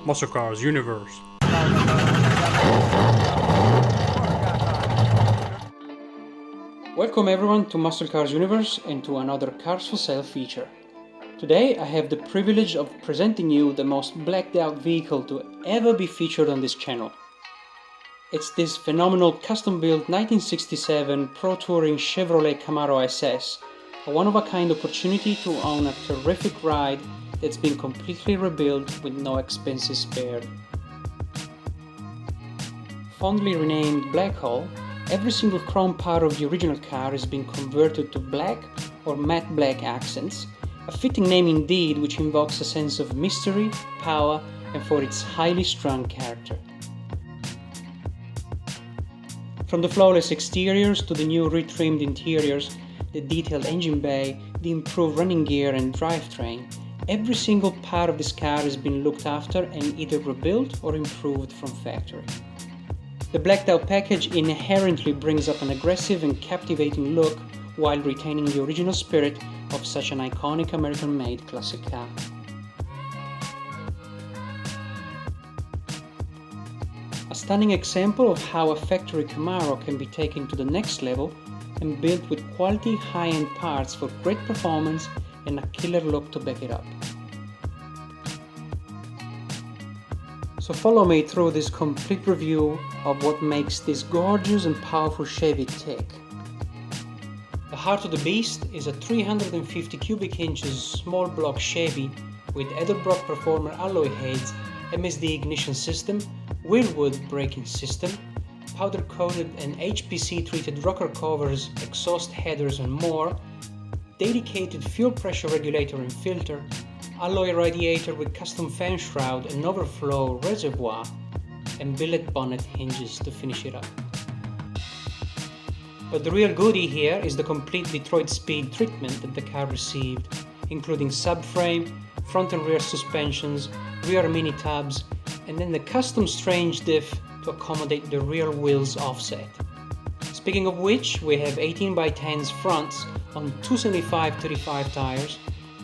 Muscle Cars Universe. Welcome everyone to Muscle Cars Universe and to another Cars for Sale feature. Today I have the privilege of presenting you the most blacked out vehicle to ever be featured on this channel. It's this phenomenal custom-built 1967 ProTouring Chevrolet Camaro SS, a one-of-a-kind opportunity to own a terrific ride that's been completely rebuilt with no expenses spared. Fondly renamed Black Hole, every single chrome part of the original car has been converted to black or matte black accents, a fitting name indeed which invokes a sense of mystery, power, and for its highly strung character. From the flawless exteriors to the new retrimmed interiors, the detailed engine bay, the improved running gear and drivetrain, every single part of this car has been looked after and either rebuilt or improved from factory. The blacked out package inherently brings up an aggressive and captivating look while retaining the original spirit of such an iconic American-made classic car. A stunning example of how a factory Camaro can be taken to the next level and built with quality high-end parts for great performance and a killer look to back it up. So follow me through this complete review of what makes this gorgeous and powerful Chevy tick. The heart of the beast is a 350 cubic inches small block Chevy with Edelbrock Performer alloy heads, MSD ignition system, Willwood braking system, powder coated and HPC treated rocker covers, exhaust headers and more, dedicated fuel pressure regulator and filter, alloy radiator with custom fan shroud and overflow reservoir, and billet bonnet hinges to finish it up. But the real goodie here is the complete Detroit speed treatment that the car received, including subframe, front and rear suspensions, rear mini tubs, and then the custom strange diff to accommodate the rear wheels offset. Speaking of which, we have 18x10s fronts on 275/35 tires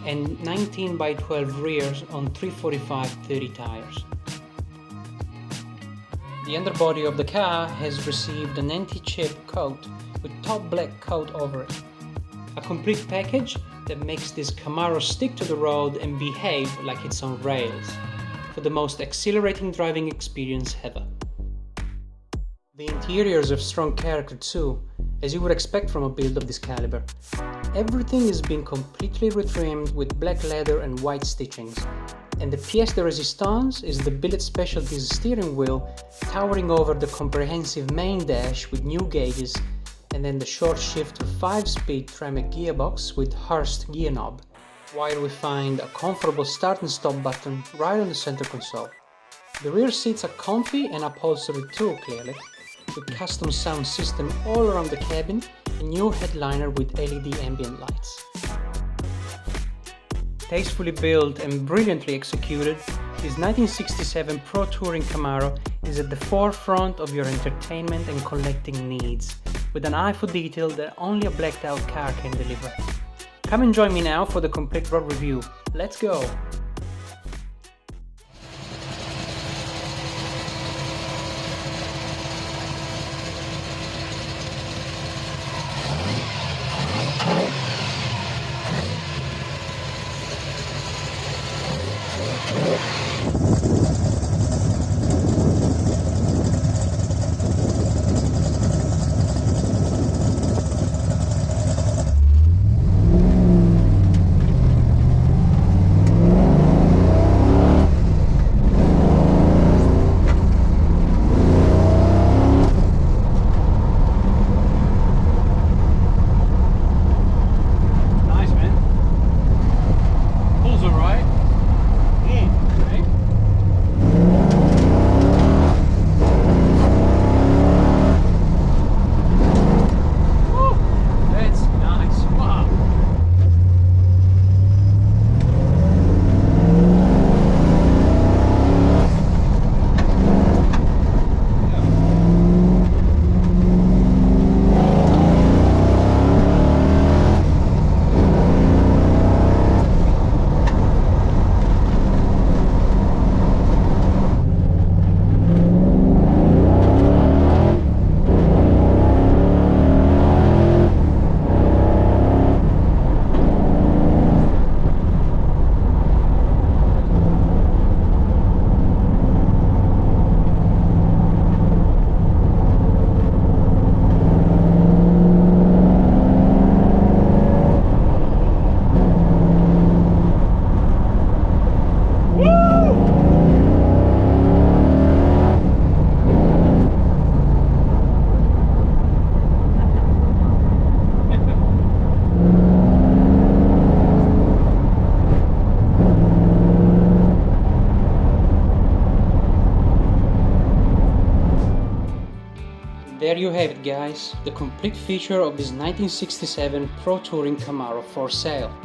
and 19x12 rears on 345/30 tires. The underbody of the car has received an anti-chip coat with top black coat over it. A complete package that makes this Camaro stick to the road and behave like it's on rails, for the most exhilarating driving experience ever. The interiors have strong character too, as you would expect from a build of this caliber. Everything has been completely retrimmed with black leather and white stitchings, and the pièce de résistance is the Billet Specialties steering wheel towering over the comprehensive main dash with new gauges, and then the short shifter 5-speed Tremec gearbox with Hurst gear knob, while we find a comfortable start and stop button right on the center console. The rear seats are comfy and upholstered too, clearly, with custom sound system all around the cabin and new headliner with LED ambient lights. Tastefully built and brilliantly executed, this 1967 ProTouring Camaro is at the forefront of your entertainment and collecting needs, with an eye for detail that only a blacked out car can deliver. Come and join me now for the complete road review. Let's go! have it, guys, the complete feature of this 1967 Pro Touring Camaro for sale.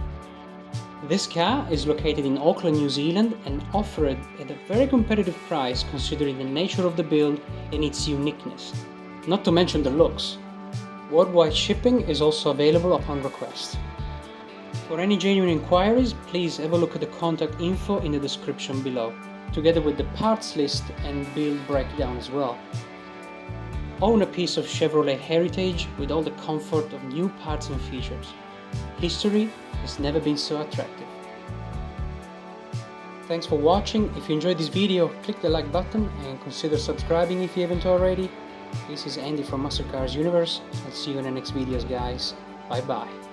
This car is located in Auckland, New Zealand and offered at a very competitive price considering the nature of the build and its uniqueness, not to mention the looks. Worldwide shipping is also available upon request. For any genuine inquiries, please have a look at the contact info in the description below, together with the parts list and build breakdown as well. Own a piece of Chevrolet heritage with all the comfort of new parts and features. History has never been so attractive. Thanks for watching. If you enjoyed this video, click the like button and consider subscribing if you haven't already. This is Andy from Muscle Cars Universe. I'll see you in the next videos, guys. Bye bye.